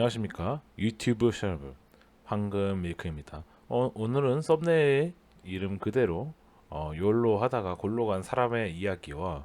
안녕하십니까, 유튜브 셔널 황금 밀크입니다. 오늘은 썸네일 이름 그대로 욜로 하다가 골로 간 사람의 이야기와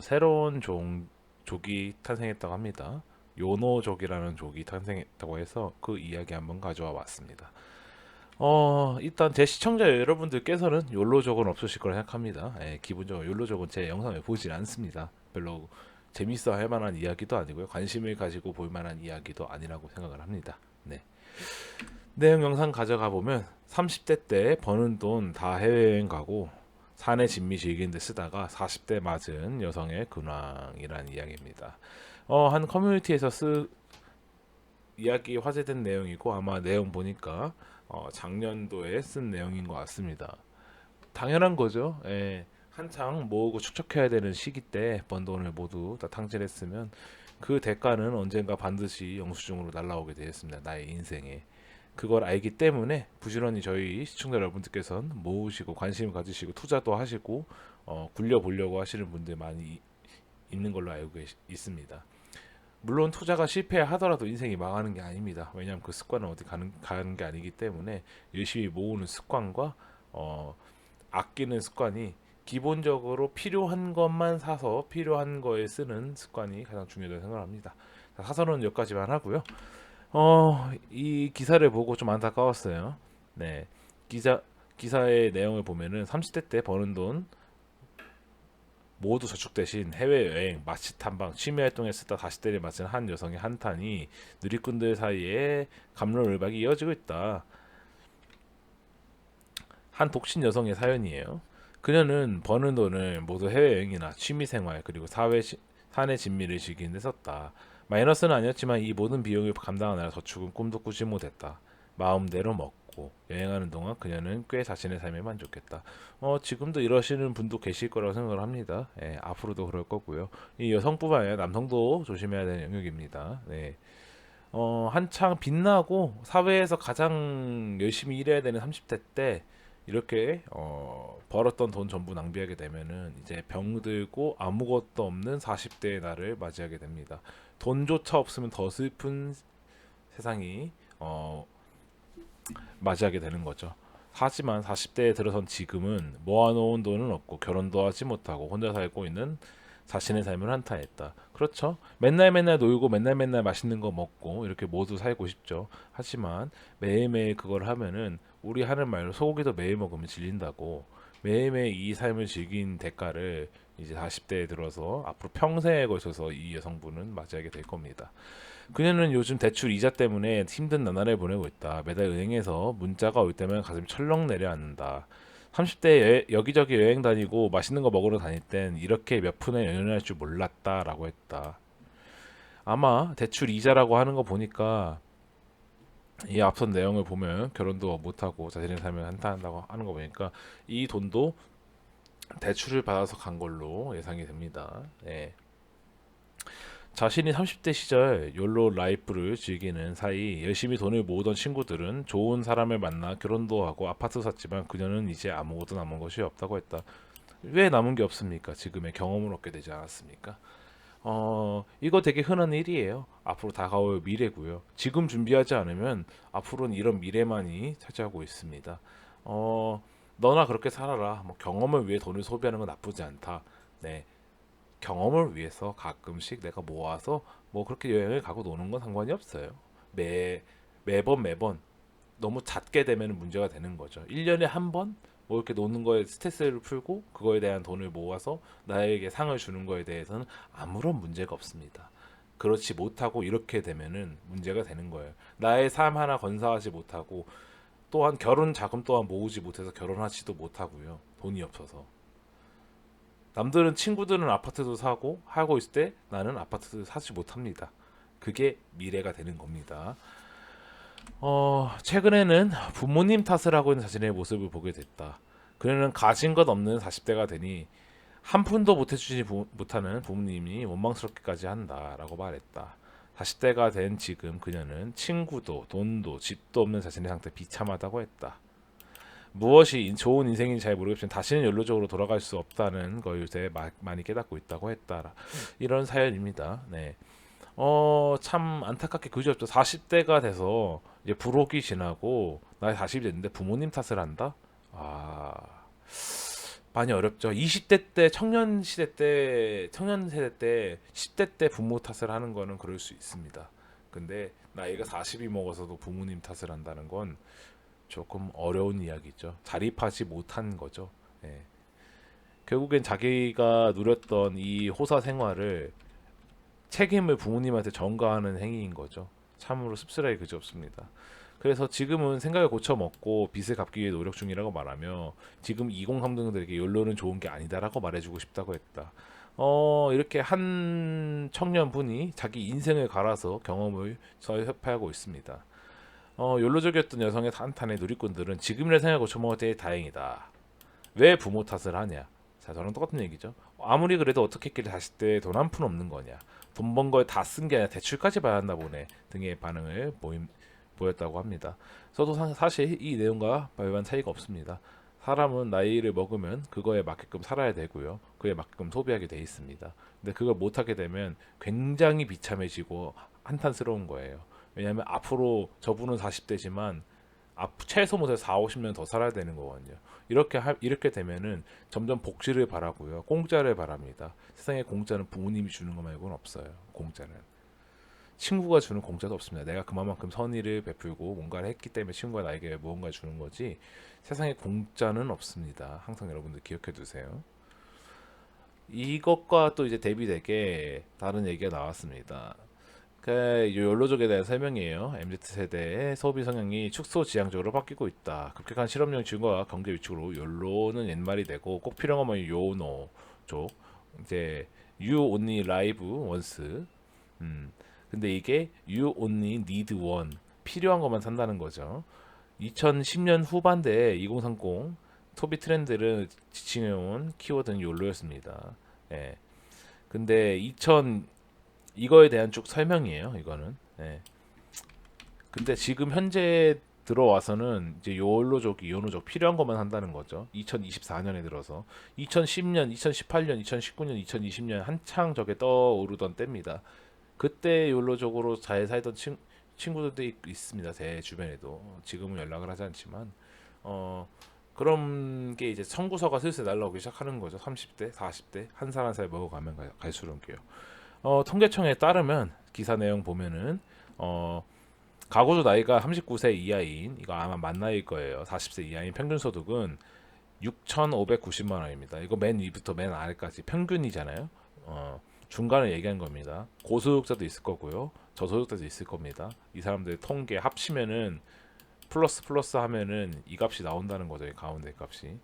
새로운 족이 탄생했다고 합니다. 요노족이라는 족이 탄생했다고 해서 그 이야기 한번 가져와 봤습니다. 일단 제 시청자 여러분들께서는 욜로족은 없으실 거라 생각합니다. 기본적으로 욜로족은 제 영상을 보질 않습니다. 별로 재밌어 할 만한 이야기도 아니고요. 관심을 가지고 볼 만한 이야기도 아니라고 생각을 합니다. 네. 내용 영상 가져가 보면 30대 때 버는 돈 다 해외여행 가고 사내 진미 즐기는 데 쓰다가 40대 맞은 여성의 근황이라는 이야기입니다. 한 커뮤니티에서 이야기 화제된 내용이고 아마 내용 보니까 작년도에 쓴 내용인 것 같습니다. 당연한 거죠. 예. 한창 모으고 축적해야 되는 시기 때 번 돈을 모두 다 탕진했으면 그 대가는 언젠가 반드시 영수증으로 날라오게 되었습니다. 나의 인생에. 그걸 알기 때문에 부지런히 저희 시청자 여러분들께서는 모으시고 관심을 가지시고 투자도 하시고 굴려보려고 하시는 분들 많이 있는 걸로 알고 있습니다. 물론 투자가 실패하더라도 인생이 망하는 게 아닙니다. 왜냐하면 그 습관은 어디 가는 게 아니기 때문에 열심히 모으는 습관과 아끼는 습관이 기본적으로 필요한 것만 사서 필요한 거에 쓰는 습관이 가장 중요하다고 생각합니다. 사설은 여기까지만 하고요. 이 기사를 보고 좀 안타까웠어요. 네, 기사의 내용을 보면은 30대 때 버는 돈 모두 저축 대신 해외여행, 맛집 탐방, 취미 활동에 쓰다 다시 때려 맞은 한 여성의 한탄이 누리꾼들 사이에 갑론을박이 이어지고 있다. 한 독신 여성의 사연이에요. 그녀는 버는 돈을 모두 해외여행이나 취미생활 그리고 사내 진미를 즐기는 데 썼다. 마이너스는 아니었지만 이 모든 비용을 감당하느라 저축은 꿈도 꾸지 못했다. 마음대로 먹고 여행하는 동안 그녀는 꽤 자신의 삶에 만족했다. 지금도 이러시는 분도 계실 거라고 생각을 합니다. 앞으로도 그럴 거고요. 이 여성뿐만 아니라 남성도 조심해야 되는 영역입니다. 네. 한창 빛나고 사회에서 가장 열심히 일해야 되는 30대 때 이렇게 벌었던 돈 전부 낭비하게 되면은 이제 병들고 아무것도 없는 40대의 나를 맞이하게 됩니다. 돈조차 없으면 더 슬픈 세상이 맞이하게 되는 거죠. 하지만 40대에 들어선 지금은 모아놓은 돈은 없고 결혼도 하지 못하고 혼자 살고 있는 자신의 삶을 한탄했다. 그렇죠. 맨날 맨날 놀고 맨날 맨날 맛있는 거 먹고 이렇게 모두 살고 싶죠. 하지만 매일매일 그걸 하면은 우리 하는 말로 소고기도 매일 먹으면 질린다고 매일매일 이 삶을 즐긴 대가를 이제 40대에 들어서 앞으로 평생에 걸쳐서 이 여성분은 맞이하게 될 겁니다. 그녀는 요즘 대출 이자 때문에 힘든 나날을 보내고 있다. 매달 은행에서 문자가 올 때면 가슴이 철렁 내려앉는다. 30대 여기저기 여행 다니고 맛있는 거 먹으러 다닐 땐 이렇게 몇 푼에 연연할 줄 몰랐다라고 했다. 아마 대출 이자라고 하는 거 보니까 이 앞선 내용을 보면 결혼도 못하고 자신의 삶을 한탄한다고 하는 거 보니까 이 돈도 대출을 받아서 간 걸로 예상이 됩니다. 네. 자신이 30대 시절 욜로 라이프를 즐기는 사이 열심히 돈을 모으던 친구들은 좋은 사람을 만나 결혼도 하고 아파트 샀지만 그녀는 이제 아무것도 남은 것이 없다고 했다. 왜 남은 게 없습니까? 지금의 경험을 얻게 되지 않았습니까? 이거 되게 흔한 일이에요. 앞으로 다가올 미래고요. 지금 준비하지 않으면 앞으로는 이런 미래만이 차지하고 있습니다. 너나 그렇게 살아라. 뭐 경험을 위해 돈을 소비하는 건 나쁘지 않다. 네. 경험을 위해서 가끔씩 내가 모아서 뭐 그렇게 여행을 가고 노는 건 상관이 없어요. 매번 너무 잦게 되면 문제가 되는 거죠. 1년에 한 번 뭐 이렇게 노는 거에 스트레스를 풀고 그거에 대한 돈을 모아서 나에게 상을 주는 거에 대해서는 아무런 문제가 없습니다. 그렇지 못하고 이렇게 되면은 문제가 되는 거예요. 나의 삶 하나 건사하지 못하고 또한 결혼 자금 또한 모으지 못해서 결혼하지도 못하고요. 돈이 없어서. 남들은 친구들은 아파트도 사고 하고 있을 때 나는 아파트도 사지 못합니다. 그게 미래가 되는 겁니다. 최근에는 부모님 탓을 하고 있는 자신의 모습을 보게 됐다. 그녀는 가진 것 없는 40대가 되니 한 푼도 못해주지 못하는 부모님이 원망스럽게까지 한다라고 말했다. 40대가 된 지금 그녀는 친구도 돈도 집도 없는 자신의 상태 비참하다고 했다. 무엇이 좋은 인생인지 잘 모르겠지만 다시는 연로적으로 돌아갈 수 없다는 걸 요새 많이 깨닫고 있다고 했다. 이런 사연입니다. 네. 참 안타깝게 그지없죠. 40대가 돼서 이제 불혹이 지나고 나이 40이 됐는데 부모님 탓을 한다? 아, 많이 어렵죠. 20대 때 청년 시대 때 청년 세대 때 10대 때 부모 탓을 하는 거는 그럴 수 있습니다. 근데 나이가 40이 먹어서도 부모님 탓을 한다는 건 조금 어려운 이야기죠. 자립하지 못한 거죠. 예. 결국엔 자기가 누렸던 이 호사 생활을 책임을 부모님한테 전가하는 행위인 거죠. 참으로 씁쓸하게 그지없습니다. 그래서 지금은 생각을 고쳐먹고 빚을 갚기 위해 노력 중이라고 말하며 지금 2030들에게 욜로는 좋은 게 아니다라고 말해주고 싶다고 했다. 이렇게 한 청년분이 자기 인생을 갈아서 경험을 협회하고 있습니다. 욜로족이었던 여성의 탄탄의 누리꾼들은 지금이라 생각을 고쳐먹을 때 다행이다. 왜 부모 탓을 하냐? 자, 저랑 똑같은 얘기죠. 아무리 그래도 어떻게 했길래 40대에 돈 한 푼 없는 거냐? 돈 번 거에 다 쓴 게 아니라 대출까지 받았나 보네 등의 반응을 보였다고 합니다. 저도 사실 이 내용과 별반 차이가 없습니다. 사람은 나이를 먹으면 그거에 맞게끔 살아야 되고요. 그에 맞게끔 소비하게 돼 있습니다. 근데 그걸 못하게 되면 굉장히 비참해지고 한탄스러운 거예요. 왜냐하면 앞으로 저분은 40대지만 최소 못해 4, 50년 더 살아야 되는 거거든요. 이렇게 되면은 점점 복지를 바라고요. 공짜를 바랍니다. 세상에 공짜는 부모님이 주는 거 말고는 없어요. 공짜는. 친구가 주는 공짜도 없습니다. 내가 그만큼 선의를 베풀고 뭔가를 했기 때문에 친구가 나에게 무언가 주는 거지 세상에 공짜는 없습니다. 항상 여러분들 기억해 두세요. 이것과 또 이제 대비되게 다른 얘기가 나왔습니다. 그 욜로족에 대한 설명이에요. MZ세대의 소비 성향이 축소지향적으로 바뀌고 있다. 급격한 실업률 증가와 경제 위축으로 욜로는 옛말이 되고 꼭 필요한 것만 요노족 이제 You only live once. 근데 이게 You only need one. 필요한 것만 산다는 거죠. 2010년 후반대에 2030 소비 트렌드를 지칭해온 키워드는 욜로였습니다. 예. 근데 이거에 대한 쭉 설명이에요. 이거는. 예. 근데 지금 현재 들어와서는 이제 요올로족이 요노족 필요한 것만 한다는 거죠. 2024년에 들어서 2010년, 2018년, 2019년, 2020년 한창 저게 떠오르던 때입니다. 그때 욜로족으로 잘 살던 친구들도 있습니다. 제 주변에도 지금은 연락을 하지 않지만 그런 게 이제 청구서가 슬슬 날라오기 시작하는 거죠. 30대, 40대 한 살 한 살 먹어가면 갈수록요. 통계청에 따르면 기사 내용 보면은 가구주 나이가 39세 이하인 이거 아마 만 나이일 거예요. 40세 이하인 평균 소득은 6,590만 원입니다. 이거 맨 위부터 맨 아래까지 평균이잖아요. 중간을 얘기한 겁니다. 고소득자도 있을 거고요. 저소득자도 있을 겁니다. 이 사람들 통계 합치면은 플러스 하면은 이 값이 나온다는 거죠. 이 가운데 값이.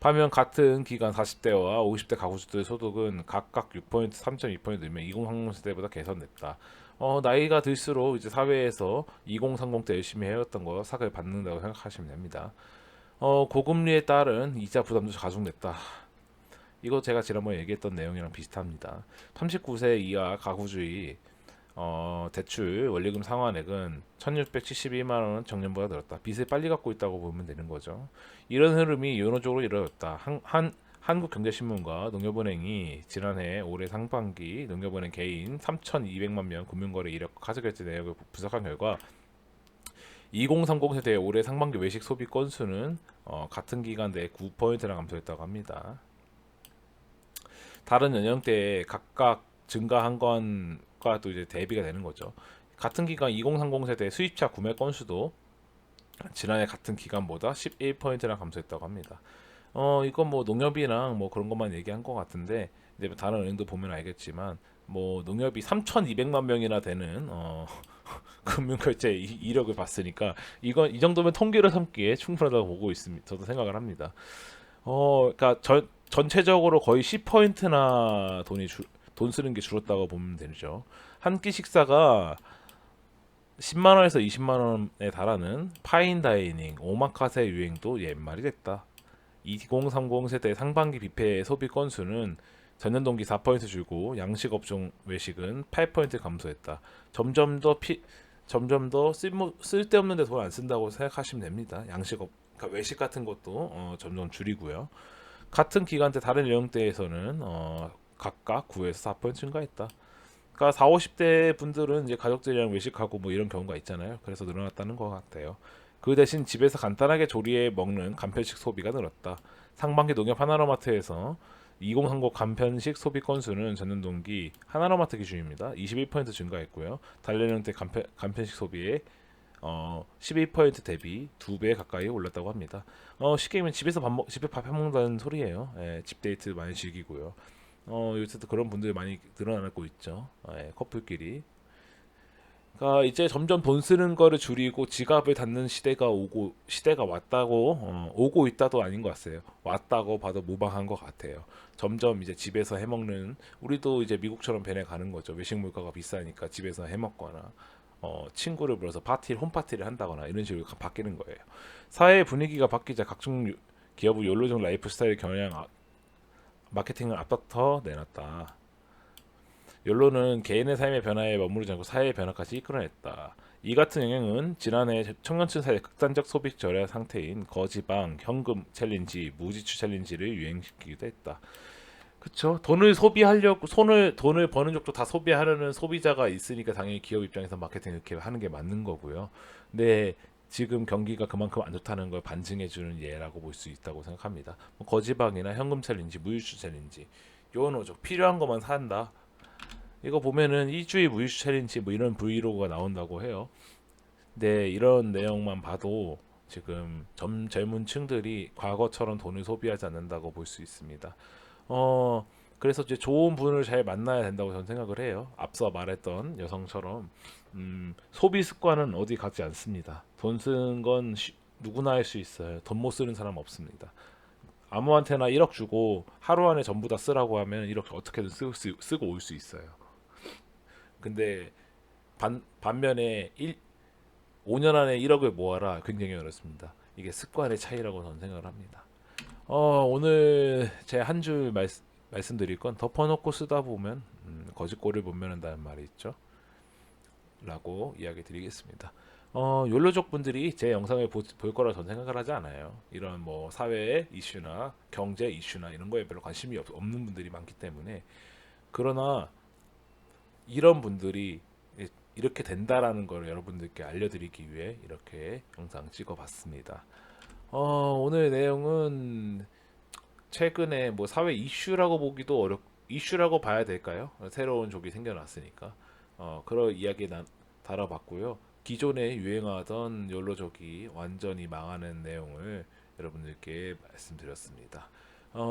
반면 같은 기간 40대와 50대 가구주들의 소득은 각각 6%, 3.2% 늘면 2030 세대보다 개선됐다. 나이가 들수록 이제 사회에서 2030 때 열심히 해왔던 거 사을 받는다고 생각하시면 됩니다. 고금리에 따른 이자 부담도 가중됐다. 이거 제가 지난번에 얘기했던 내용이랑 비슷합니다. 39세 이하 가구주의 대출 원리금 상환액은 1672만 원 정년보다 늘었다. 빚을 빨리 갚고 있다고 보면 되는 거죠. 이런 흐름이 연호적으로 이루어졌다. 한국경제신문과 농협은행이 지난해 올해 상반기 농협은행 개인 3,200만 명 금융거래 이력 카드결제 내역을 분석한 결과 2030 세대의 올해 상반기 외식 소비 건수는 같은 기간 내에 9%나 감소했다고 합니다. 다른 연령대에 각각 증가한 건과 또 이제 대비가 되는 거죠. 같은 기간 2030 세대 수입차 구매 건수도 지난해 같은 기간보다 11%나 감소했다고 합니다. 이건 뭐 농협이랑 뭐 그런 것만 얘기한 것 같은데 이제 다른 은행도 보면 알겠지만 뭐 농협이 3,200만 명이나 되는 금융결제 이력을 봤으니까 이건 이 정도면 통계로 삼기에 충분하다고 보고 있습니다. 저도 생각을 합니다. 그러니까 전체적으로 거의 10%나 돈 쓰는 게 줄었다고 보면 되죠. 한 끼 식사가 10만 원에서 20만 원에 달하는 파인다이닝, 오마카세 유행도 옛말이 됐다. 2030 세대 상반기 뷔페 소비 건수는 전년 동기 4% 줄고 양식 업종 외식은 8% 감소했다. 점점 더 쓸데없는 데 돈 안 쓴다고 생각하시면 됩니다. 그러니까 외식 같은 것도 점점 줄이고요. 같은 기간대 다른 연령대에서는 각각 9에서 4% 증가했다. 그러니까 4, 50대 분들은 이제 가족들이랑 외식하고 뭐 이런 경우가 있잖아요. 그래서 늘어났다는 것 같아요. 그 대신 집에서 간단하게 조리해 먹는 간편식 소비가 늘었다. 상반기 농협 하나로마트에서 2030 간편식 소비 건수는 전년 동기 하나로마트 기준입니다. 21% 증가했고요. 단련형 때 간편식 소비에 12% 대비 2배 가까이 올랐다고 합니다. 쉽게 얘기하면 집에 밥 해먹는다는 소리예요. 예, 집 데이트 많이 즐기고요. 요새도 그런 분들이 많이 늘어나고 있죠. 예, 커플끼리. 그러니까 이제 점점 돈 쓰는 거를 줄이고 지갑을 닫는 시대가 왔다고 오고 있다도 아닌 것 같아요. 왔다고 봐도 무방한 것 같아요. 점점 이제 집에서 해먹는 우리도 이제 미국처럼 변해가는 거죠. 외식 물가가 비싸니까 집에서 해먹거나 친구를 불러서 홈파티를 한다거나 이런 식으로 바뀌는 거예요. 사회 분위기가 바뀌자 각종 기업의 욜로적 라이프 스타일 경영 마케팅을 앞다퉈 내놨다. 욜로는 개인의 삶의 변화에 머무르지 않고 사회의 변화까지 이끌어냈다. 이 같은 영향은 지난해 청년층 사이의 극단적 소비 절하 상태인 거지방, 현금 챌린지, 무지출 챌린지를 유행시키기도 했다. 그쵸? 돈을 버는 쪽도 다 소비하려는 소비자가 있으니까 당연히 기업 입장에서 마케팅 이렇게 하는 게 맞는 거고요. 근데 지금 경기가 그만큼 안 좋다는 걸 반증해주는 예라고 볼 수 있다고 생각합니다. 뭐 거지방이나 현금 챌린지, 무유추 챌린지, 요노죠. 필요한 것만 산다. 이거 보면은 일주일 무이슈 챌린지 뭐 이런 브이로그가 나온다고 해요. 근데 이런 내용만 봐도 지금 젊은 층들이 과거처럼 돈을 소비하지 않는다고 볼 수 있습니다. 어 그래서 이제 좋은 분을 잘 만나야 된다고 저는 생각을 해요. 앞서 말했던 여성처럼 소비 습관은 어디 가지 않습니다. 돈 쓰는 건 누구나 할 수 있어요. 돈 못 쓰는 사람 없습니다. 아무한테나 1억 주고 하루 안에 전부 다 쓰라고 하면 1억 어떻게든 쓰고 올 수 있어요. 근데 반면에 5년 안에 1억을 모아라 굉장히 어렵습니다. 이게 습관의 차이라고 저는 생각을 합니다. 오늘 제 한 줄 말씀드릴 건 덮어놓고 쓰다 보면 거짓골을 못 면한다는 말이 있죠. 라고 이야기 드리겠습니다. 욜로족 분들이 제 영상을 볼 거라 저는 생각을 하지 않아요. 이런 뭐 사회의 이슈나 경제 이슈나 이런 거에 별로 관심이 없는 분들이 많기 때문에 그러나 이런 분들이 이렇게 된다라는 걸 여러분들께 알려드리기 위해 이렇게 영상 찍어봤습니다. 오늘 내용은 최근에 뭐 사회 이슈라고 보기도 이슈라고 봐야 될까요? 새로운 족이 생겨났으니까 그런 이야기 다뤄봤고요. 기존에 유행하던 욜로족이 완전히 망하는 내용을 여러분들께 말씀드렸습니다.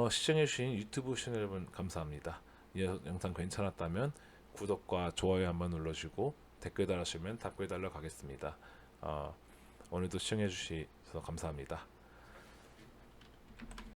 시청해주신 유튜브 시청자 여러분 감사합니다. 이 영상 괜찮았다면 구독과 좋아요 한번 눌러주고 댓글 달아주시면 답글 달러 가겠습니다. 오늘도 시청해주셔서 감사합니다.